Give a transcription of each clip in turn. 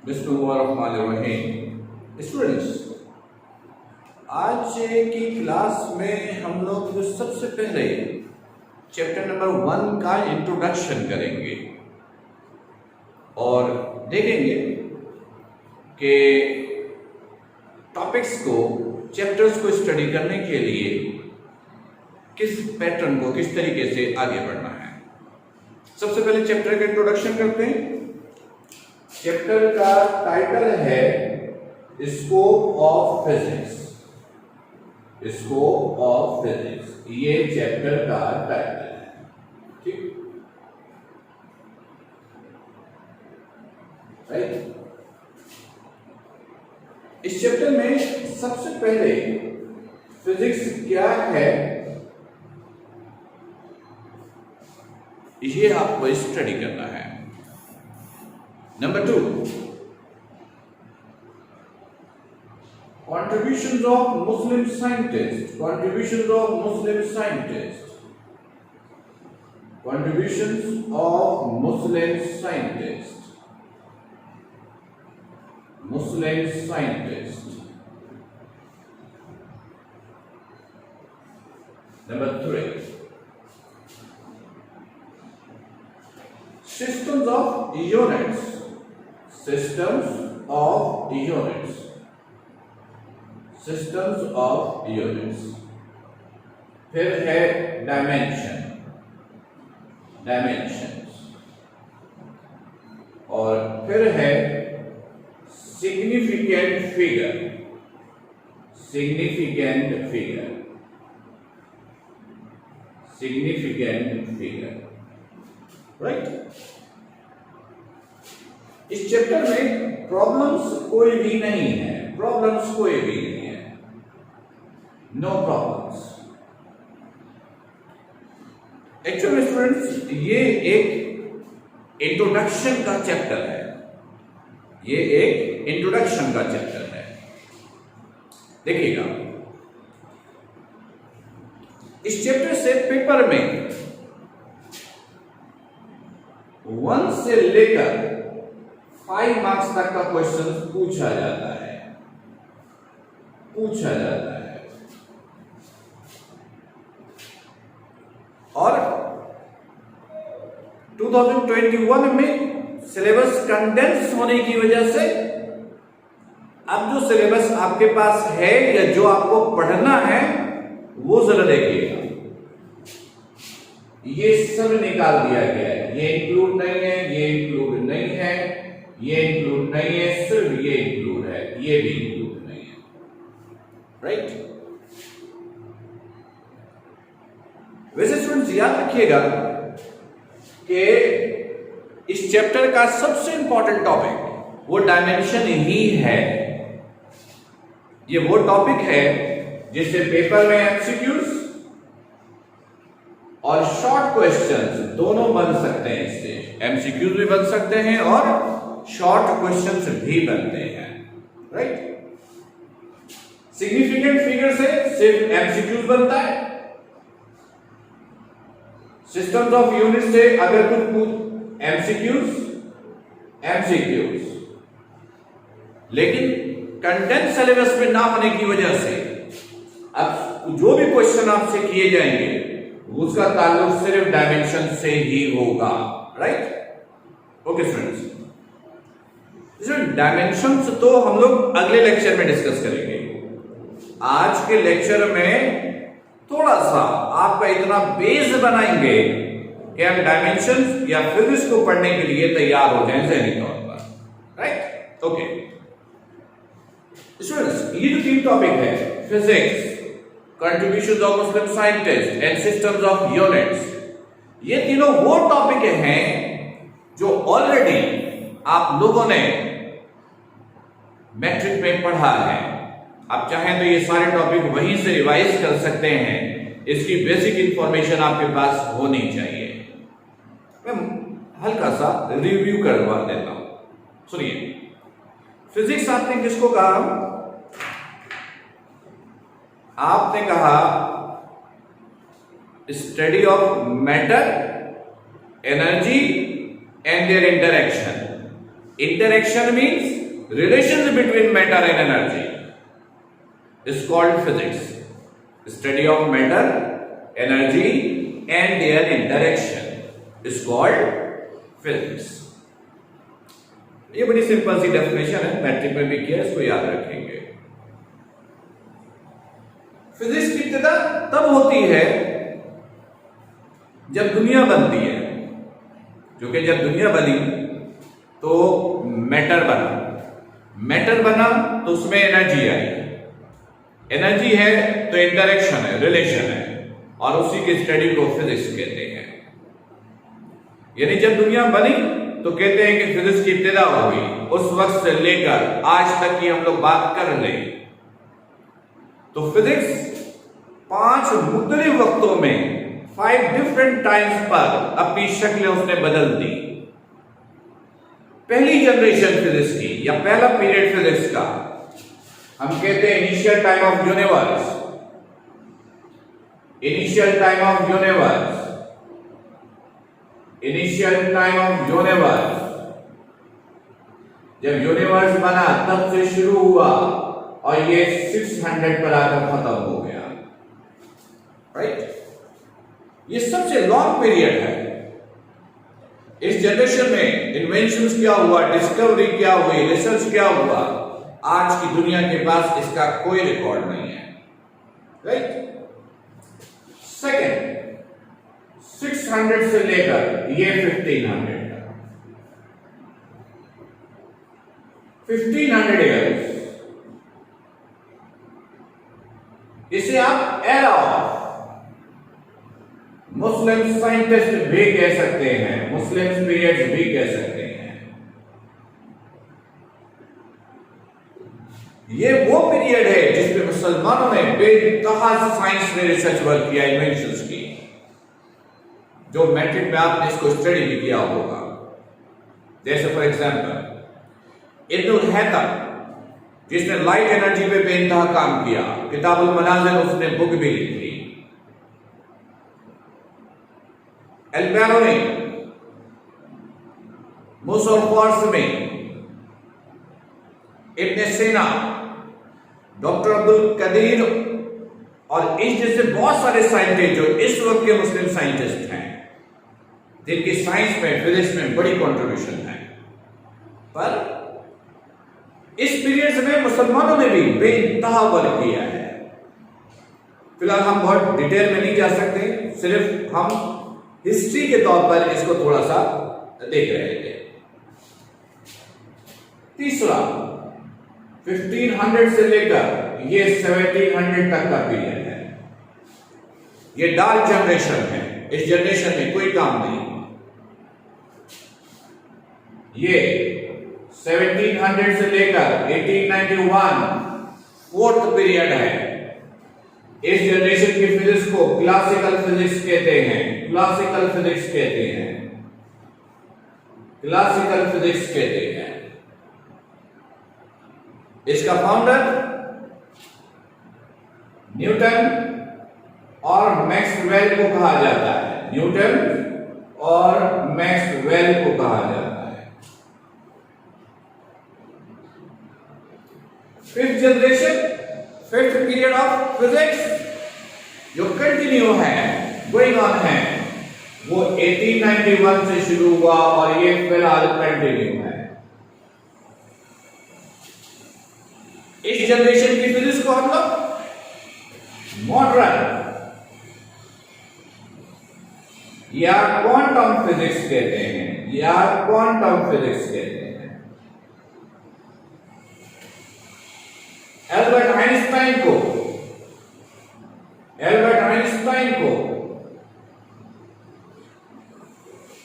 बिस्मिल्लाहिर्रहमानिर्रहीम। स्टूडेंट्स, आज की क्लास में हम लोग सबसे पहले चैप्टर नंबर 1 का इंट्रोडक्शन करेंगे और देखेंगे कि टॉपिक्स को, चैप्टर्स को स्टडी करने के लिए किस पैटर्न को, किस तरीके से आगे बढ़ना है। सबसे पहले चैप्टर का इंट्रोडक्शन करते हैं। चैप्टर का टाइटल है scope of physics. Scope of physics, ये चैप्टर का टाइटल है। ठीक, राइट। इस चैप्टर में सबसे पहले फिजिक्स क्या है ये आपको स्टडी करना है। Number 2, contributions of Muslim scientists. Contributions of Muslim scientists. Contributions of Muslim scientists. Muslim scientists. Number 3, systems of units. Systems of units. Systems of units. फिर है डायमेंशन, डायमेंशंस, और फिर है significant figure, significant figure, significant figure, right. इस chapter में problems कोई भी नहीं है, प्रॉब्लम्स कोई भी नहीं है, नो प्रॉब्लम्स। एक्चुअली स्टूडेंट्स, ये एक इंट्रोडक्शन का चैप्टर है, ये एक इंट्रोडक्शन का चैप्टर है। देखिएगा, इस चैप्टर से पेपर में 1 से लेकर 5 मार्क्स तक का क्वेश्चन पूछा जाता है, पूछा जाता है। और 2021 में सिलेबस कंडेंस होने की वजह से अब जो सिलेबस आपके पास है या जो आपको पढ़ना है वो जरा देखिएगा। ये सब निकाल दिया गया है, ये इंक्लूड नहीं है, ये इंक्लूड नहीं है, ये इंक्लूड नहीं है, सिर्फ ये इंक्लूड है, ये भी इंक्लूड नहीं है, राइट। वैसे स्टूडेंट्स याद रखिएगा कि इस चैप्टर का सबसे इंपॉर्टेंट टॉपिक वो डायमेंशन ही है। ये वो टॉपिक है जिससे पेपर में एमसीक्यूज और शॉर्ट क्वेश्चंस दोनों बन सकते हैं। इससे एमसीक्यूज भी बन सकते हैं और शॉर्ट क्वेश्चंस भी बनते हैं, राइट। सिग्निफिकेंट फिगर से सिर्फ एमसीक्यूज बनता है। सिस्टम्स ऑफ यूनिट से अगर कुछ एमसीक्यूज, एमसीक्यूज, लेकिन कंटेंट सिलेबस में ना होने की वजह से अब जो भी क्वेश्चन आपसे किए जाएंगे उसका ताल्लुक सिर्फ डायमेंशन से ही होगा, राइट। ओके स्टूडेंट्स, डायमेंशंस तो हम लोग अगले लेक्चर में डिस्कस करेंगे। आज के लेक्चर में थोड़ा सा आपका इतना बेस बनाएंगे कि हम डायमेंशंस या फिजिक्स को पढ़ने के लिए तैयार हो जाएं ज़हनी तौर पर, राइट। ओके स्टूडेंट्स, ये जो 3 टॉपिक है, physics, contributions of Muslim scientist and systems of units, ये तीनों वो टॉपिक हैं जो ऑलरेडी आप लोगों ने मैट्रिक में पढ़ा है। आप चाहें तो ये सारे टॉपिक वहीं से रिवाइज कर सकते हैं, इसकी बेसिक इंफॉर्मेशन आपके पास होनी चाहिए। मैं हल्का सा रिव्यू करवा देता हूं, सुनिए। फिजिक्स आपने किसको कहा? आपने कहा study of matter, energy and there interaction, Interaction means relations between matter and energy is called physics. Study of matter, energy and their interaction is called physics. ये बड़ी सिंपल सी डेफिनेशन है, मैट्रिक में भी किया, इसको याद रखेंगे। फिजिक्स की इब्तिदा तब होती है जब दुनिया बनती है, क्योंकि जब दुनिया बनी तो मैटर बना, मैटर बना तो उसमें एनर्जी आई, एनर्जी है तो इंटरेक्शन है, रिलेशन है, और उसी की स्टडी को फिजिक्स कहते हैं। यानी जब दुनिया बनी तो कहते हैं कि फिजिक्स की इब्तिदा हुई, उस वक्त से लेकर आज तक की हम लोग बात कर रहे हैं। तो फिजिक्स 5 मुख्तलिफ वक्तों में 5 डिफरेंट टाइम्स पर अपनी शक्लें उसने बदल दी। पहली जनरेशन फिजिक्स की या पहला पीरियड फिजिक्स का हम कहते हैं initial time of universe. Initial time of universe, initial time of universe, जब यूनिवर्स बना तब से शुरू हुआ और ये 600 पर आकर खत्म हो गया, राइट? ये सबसे लॉन्ग पीरियड है। इस जनरेशन में इन्वेंशंस क्या हुआ, डिस्कवरी क्या हुई, रिसर्च क्या हुआ, आज की दुनिया के पास इसका कोई रिकॉर्ड नहीं है, राइट? सेकेंड, 600 से लेकर ये 1500 तक, 1500 ईयर्स, इसे आप एरा ऑफ मुस्लिम साइंटिस्ट भी कह सकते हैं, मुस्लिम पीरियड्स भी कह सकते हैं। ये वो पीरियड है जिसमें मुसलमानों ने बेतहा साइंस में रिसर्च वर्क किया, इन्वेंशंस की, जो मैट्रिक में आपने इसको स्टडी भी किया होगा। जैसे फॉर एग्जांपल इब्नुल हैतम, जिसने लाइट एनर्जी पे बेतहा काम किया, किताबुल मनाज़िल उसने बुक भी लिखी। एल्बेरोनी मुसोफॉर्स में, इब्न सीना, डॉक्टर अब्दुल कदीर और इस जैसे बहुत सारे साइंटिस्ट जो इस वक्त के मुस्लिम साइंटिस्ट हैं, जिनकी साइंस में, फिजिक्स में बड़ी कंट्रीब्यूशन है। पर इस पीरियड में मुसलमानों ने भी बेइंतहा वर्क किया है। फिलहाल हम बहुत डिटेल में नहीं जा सकते, सिर्फ हम हिस्ट्री के तौर पर इसको थोड़ा सा देख रहे थे। तीसरा, 1500 से लेकर ये 1700 तक का पीरियड है। ये डार्क जनरेशन है, इस जनरेशन में कोई काम नहीं। ये 1700 से लेकर 1891 फोर्थ पीरियड है। इस जनरेशन की फिजिक्स को क्लासिकल फिजिक्स कहते हैं, क्लासिकल फिजिक्स कहते हैं, क्लासिकल फिजिक्स कहते हैं। इसका फाउंडर न्यूटन और मैक्सवेल को कहा जाता है, न्यूटन और मैक्सवेल को कहा जाता है। Fifth generation, fifth period of physics जो कंटिन्यू है, गोइंग ऑन है, वो 1891 से शुरू हुआ और ये फिलहाल कंटिन्यू है। इस जनरेशन की फिजिक्स को हम लोग मॉडर्न या क्वांटम फिजिक्स कहते हैं, या क्वांटम फिजिक्स कहते हैं। एल्बर्ट आइंस्टाइन को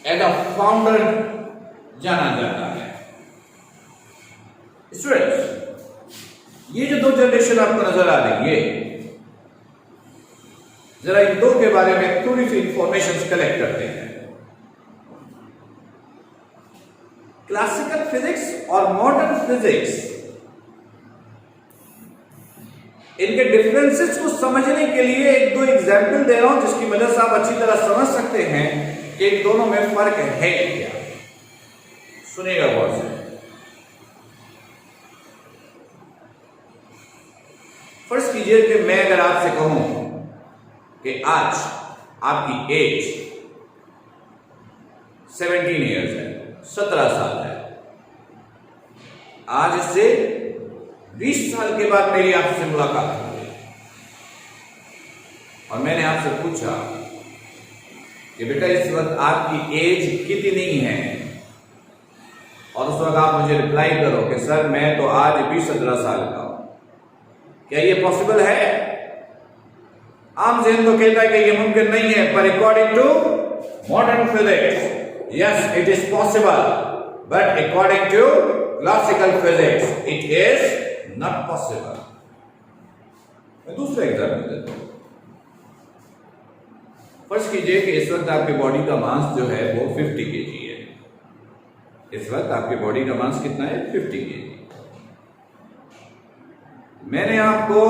एज अ फाउंडर जाना जाता है। स्टूडेंट्स, ये जो दो जनरेशन आपको नजर आ रही है, जरा इन दो के बारे में थोड़ी सी इंफॉर्मेशन कलेक्ट करते हैं। क्लासिकल फिजिक्स और मॉडर्न फिजिक्स, इनके डिफरेंसेस को समझने के लिए एक दो एग्जाम्पल दे रहा हूं, जिसकी मदद से आप अच्छी तरह समझ सकते हैं कि इन दोनों में फर्क है क्या। सुनिएगा गौर से। कंसीडर कि मैं अगर आपसे कहूं कि आज आपकी एज 17 ईयर्स है, 17 साल है। आज से 20 साल के बाद मेरी आपसे मुलाकात हुई और मैंने आपसे पूछा कि बेटा इस वक्त आपकी एज कितनी है, और उस वक्त आप मुझे रिप्लाई करो कि सर मैं तो आज भी 17 साल का हूं। क्या ये पॉसिबल है? आम जहन तो कहता है कि ये मुमकिन नहीं है, पर according to modern physics yes it is possible, but according to classical physics it is not possible. मैं दूसरा एग्जाम्पल देता हूं। फर्ज कीजिए कि इस वक्त आपकी बॉडी का मास जो है वो 50 kg है। इस वक्त आपकी बॉडी का मास कितना है? 50 kg। मैंने आपको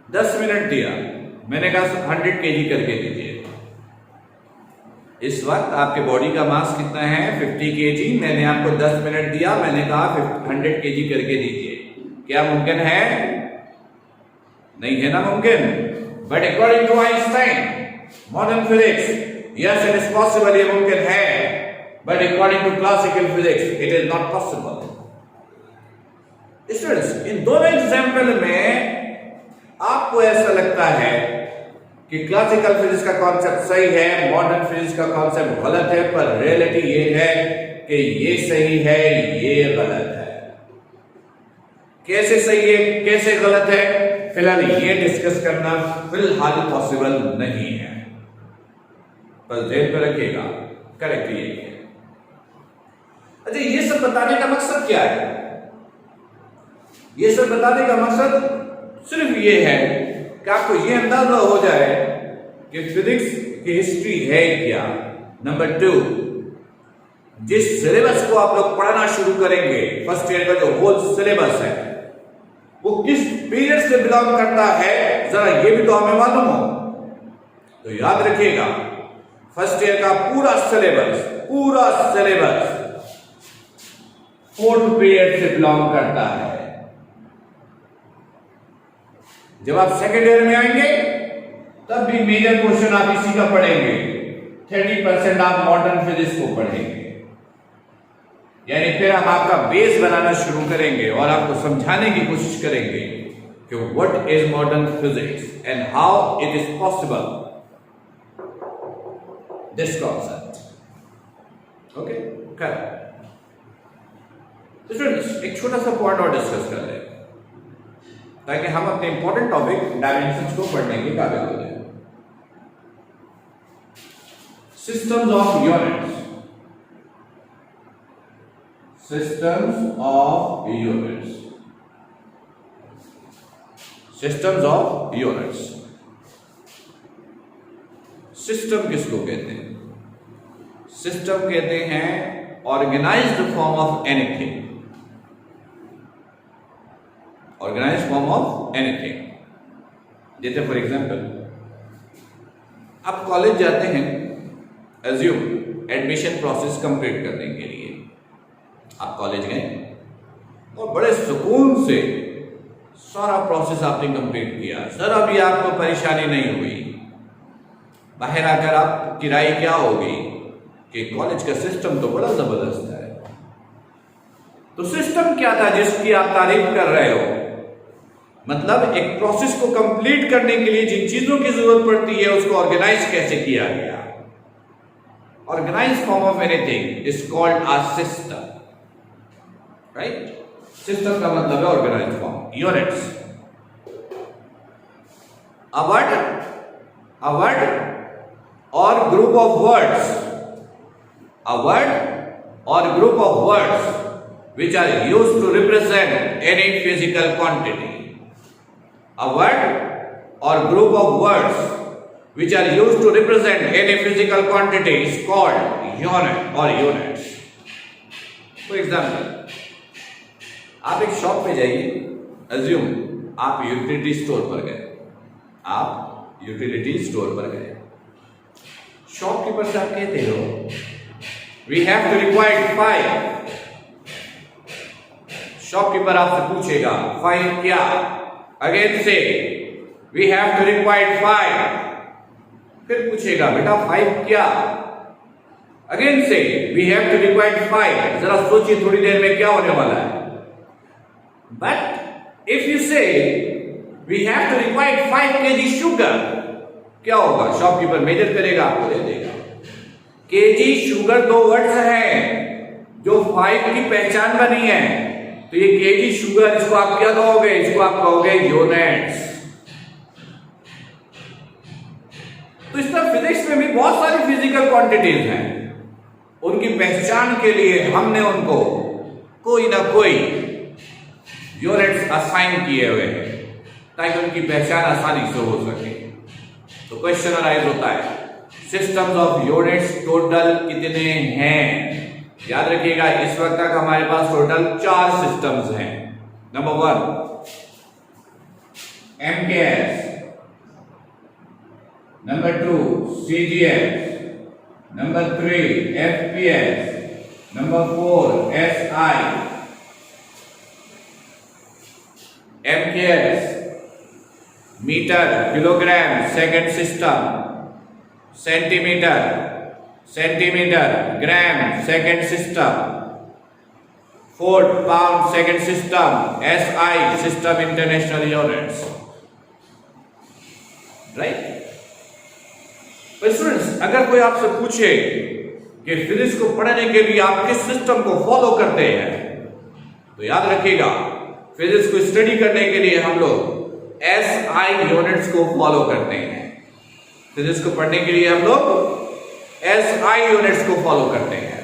10 मिनट दिया, मैंने कहा 100 kg करके दीजिए। इस वक्त आपके बॉडी का मास कितना है? 50 kg। मैंने आपको 10 मिनट दिया, मैंने कहा 100 kg करके दीजिए। क्या मुमकिन है? नहीं है ना मुमकिन। But according to Einstein modern physics yes it is possible, ये मुमकिन है, but according to classical physics it is not possible. Students, इन दोनों एग्जाम्पल में आपको ऐसा लगता है कि क्लासिकल फिजिक्स का कॉन्सेप्ट सही है, मॉडर्न फिजिक्स का कॉन्सेप्ट गलत है, पर रियलिटी ये है कि ये सही है, ये गलत है। कैसे सही है, कैसे गलत है, फिलहाल ये डिस्कस करना फिलहाल पॉसिबल नहीं है, पर ध्यान में रखिएगा करेक्ट यही है। अच्छा, ये सब बताने का मकसद क्या है? ये सब बताने का मकसद सिर्फ ये है कि आपको ये अंदाजा हो जाए कि फिजिक्स की हिस्ट्री है क्या। नंबर 2, जिस सिलेबस को आप लोग पढ़ना शुरू करेंगे, फर्स्ट ईयर का जो होल सिलेबस है वो किस पीरियड से बिलोंग करता है, जरा ये भी तो हमें मालूम हो। तो याद रखिएगा, फर्स्ट ईयर का पूरा सिलेबस 4th पीरियड से बिलोंग करता है। जब आप सेकेंड ईयर में आएंगे तब भी मेजर क्वेश्चन आप इसी का पढ़ेंगे। 30% आप मॉडर्न फिजिक्स को पढ़ेंगे, यानी फिर हम आपका बेस बनाना शुरू करेंगे और आपको समझाने की कोशिश करेंगे कि what is modern physics and how it is possible, this concept. Okay, correct. Students, एक छोटा सा पॉइंट और डिस्कस कर लें ताकि हम अपने इंपॉर्टेंट टॉपिक डायमेंशंस को पढ़ने के काबिल हो जाए। Systems of units, systems of units, systems of units. System किसको कहते हैं? सिस्टम कहते हैं organised form of anything, organised form of anything. जैसे फॉर एग्जाम्पल, आप कॉलेज जाते हैं, एज्यूम एडमिशन प्रोसेस कंप्लीट करने के लिए आप कॉलेज गए और बड़े सुकून से सारा प्रोसेस आपने कंप्लीट किया, जरा भी आपको परेशानी नहीं हुई। बाहर आकर आप किराए क्या होगी कि कॉलेज का सिस्टम तो बड़ा जबरदस्त है। तो सिस्टम क्या था जिसकी आप तारीफ कर रहे हो? मतलब एक प्रोसेस को कंप्लीट करने के लिए जिन चीजों की जरूरत पड़ती है उसको ऑर्गेनाइज कैसे किया गया। Organize form of anything is called a system, right? System का मतलब है organize form. Units, a word or group of words, a word or group of words which are used to represent any physical quantity. A word or group of words which are used to represent any physical quantity is called unit or units. For example, आप एक shop पे जाइए, assume आप utility store पर गए, आप utility store पर गए, शॉपकीपर से आप कहते हो we have to require 5 shopkeeper आपसे पूछेगा 5 क्या, अगेन से वी हैव टू रिक्वायर 5, फिर पूछेगा बेटा 5 क्या, अगेन से वी हैव टू रिक्वायर 5। जरा सोचिए थोड़ी देर में क्या होने वाला है। But if you say we have to require 5 kg sugar, क्या होगा? शॉपकीपर मेजर करेगा, आपको दे देगा। केजी शुगर दो वर्ड्स हैं जो 5 की पहचान बनी है, तो ये केजी शुगर, इसको आप क्या कहोगे? इसको आप कहोगे यूनिट्स। तो इस तरह फिजिक्स में भी बहुत सारी फिजिकल क्वांटिटीज हैं, उनकी पहचान के लिए हमने उनको कोई ना कोई यूनिट्स असाइन किए हुए हैं ताकि उनकी पहचान आसानी से हो सके। तो क्वेश्चन अराइज होता है, सिस्टम्स ऑफ यूनिट्स टोटल कितने हैं? याद रखिएगा, इस वक्त तक हमारे पास टोटल 4 सिस्टम्स हैं। Number 1 MKS, number 2 CGS, number 3 FPS, number 4 SI। MKS metre, kilogram, second system, centimetre, gram, second system, foot, pound, second system, SI system international units, right. तो स्टूडेंट्स, अगर कोई आपसे पूछे कि फिजिक्स को पढ़ने के लिए आप किस सिस्टम को फॉलो करते हैं, तो याद रखिएगा फिजिक्स को स्टडी करने के लिए हम लोग SI यूनिट्स को फॉलो करते हैं। फिजिक्स को पढ़ने के लिए हम लोग SI यूनिट्स को फॉलो करते हैं,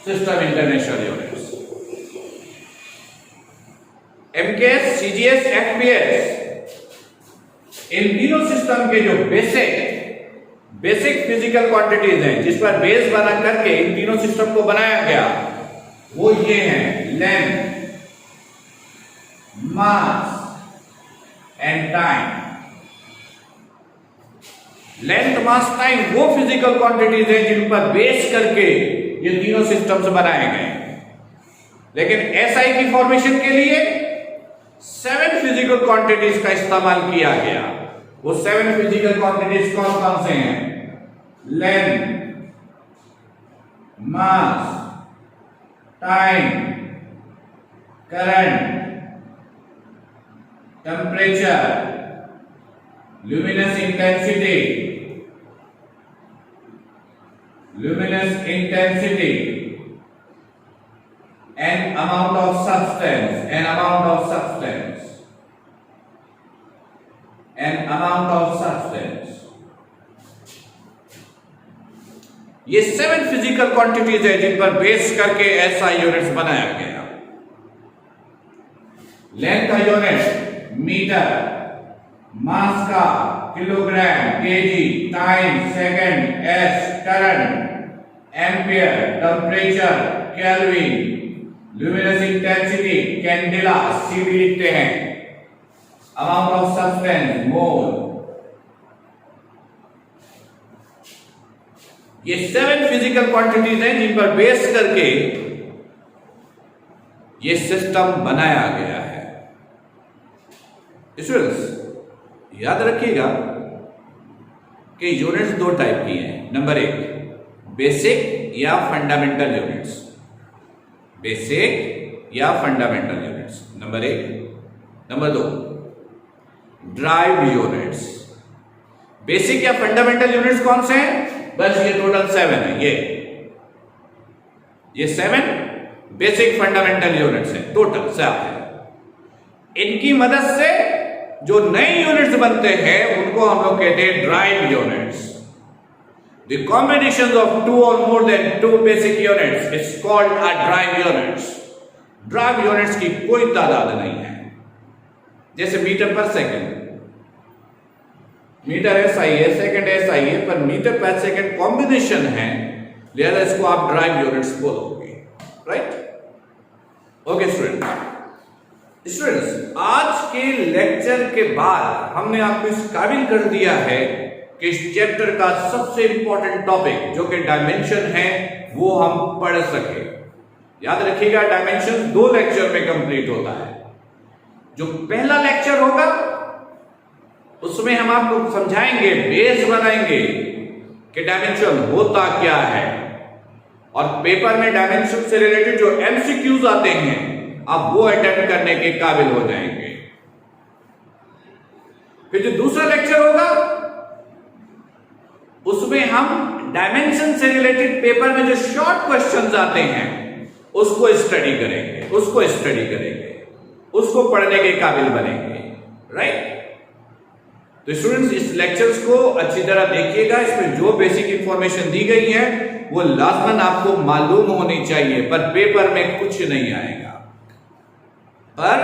system international units. MKS, CGS, FPS, इन तीनों सिस्टम के जो बेसिक फिजिकल क्वांटिटीज हैं जिस पर बेस बना करके इन तीनों सिस्टम को बनाया गया, वो ये हैं: length, mass and time. Length, mass, time वो फिजिकल क्वांटिटीज हैं जिन पर बेस करके ये तीनों सिस्टम्स बनाए गए। लेकिन SI की फॉर्मेशन के लिए 7 फिजिकल क्वांटिटीज का इस्तेमाल किया गया। वो 7 फिजिकल क्वांटिटीज कौन कौन से हैं? Length, mass, time, current, temperature, luminous intensity, and amount of substance, ये 7 फिजिकल क्वांटिटीज है जिन पर बेस करके SI यूनिट्स बनाया गया। लेंथ का यूनिट मीटर, मास का kilogram, KG, time second, current ampere, temperature kelvin, luminous intensity candela, CB लिखते हैं, अमाउंट ऑफ सब्सटेंस मोल। ये 7 फिजिकल क्वांटिटीज हैं जिन पर बेस करके ये सिस्टम बनाया गया है। स्टूडेंट्स, याद रखिएगा कि यूनिट्स 2 टाइप की हैं। नंबर 1 बेसिक या फंडामेंटल यूनिट्स, बेसिक या fundamental units, number 1। Number 2 derived units. Basic या फंडामेंटल यूनिट्स कौन से हैं? बस ये टोटल 7 है। ये 7 बेसिक फंडामेंटल यूनिट्स हैं, टोटल 7 है। इनकी मदद से जो नए यूनिट्स बनते हैं उनको हम लोग कहते हैं derived units. The combination of 2 or more than 2 basic units is called a derived units. Derived units की कोई तादाद नहीं है। जैसे मीटर पर सेकंड, मीटर SI है, सेकंड SI है, पर मीटर पर सेकंड कॉम्बिनेशन है, लिहाजा इसको आप ड्राइव्ड यूनिट्स बोलोगे, राइट? ओके स्टूडेंट्स, आज के लेक्चर के बाद हमने आपको इस काबिल कर दिया है कि इस चैप्टर का सबसे इंपॉर्टेंट टॉपिक जो कि डायमेंशन है वो हम पढ़ सके। याद रखिएगा, डायमेंशन 2 लेक्चर में कंप्लीट होता है। जो पहला लेक्चर होगा उसमें हम आपको समझाएंगे, बेस बनाएंगे कि डायमेंशन होता क्या है, और पेपर में डायमेंशन से रिलेटेड जो एमसीक्यूज आते हैं आप वो अटेम्प्ट करने के काबिल हो जाएंगे। फिर जो दूसरा लेक्चर होगा उसमें हम डायमेंशन से रिलेटेड पेपर में जो शॉर्ट क्वेश्चंस आते हैं उसको स्टडी करेंगे, उसको पढ़ने के काबिल बनेंगे, राइट। तो स्टूडेंट्स, इस लेक्चर्स को अच्छी तरह देखिएगा। इसमें जो बेसिक इंफॉर्मेशन दी गई है वो लाजमन आपको मालूम होनी चाहिए, पर पेपर में कुछ नहीं आएगा, पर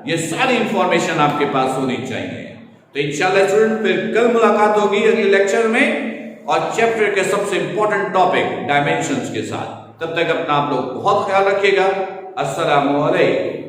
ये सारी इंफॉर्मेशन आपके पास होनी चाहिए। तो इंशाल्लाह स्टूडेंट, फिर कल मुलाकात होगी अगले लेक्चर में और चैप्टर के सबसे इंपॉर्टेंट टॉपिक डायमेंशंस के साथ। तब तक अपना आप लोग बहुत ख्याल रखिएगा। अस्सलामु अलैकुम।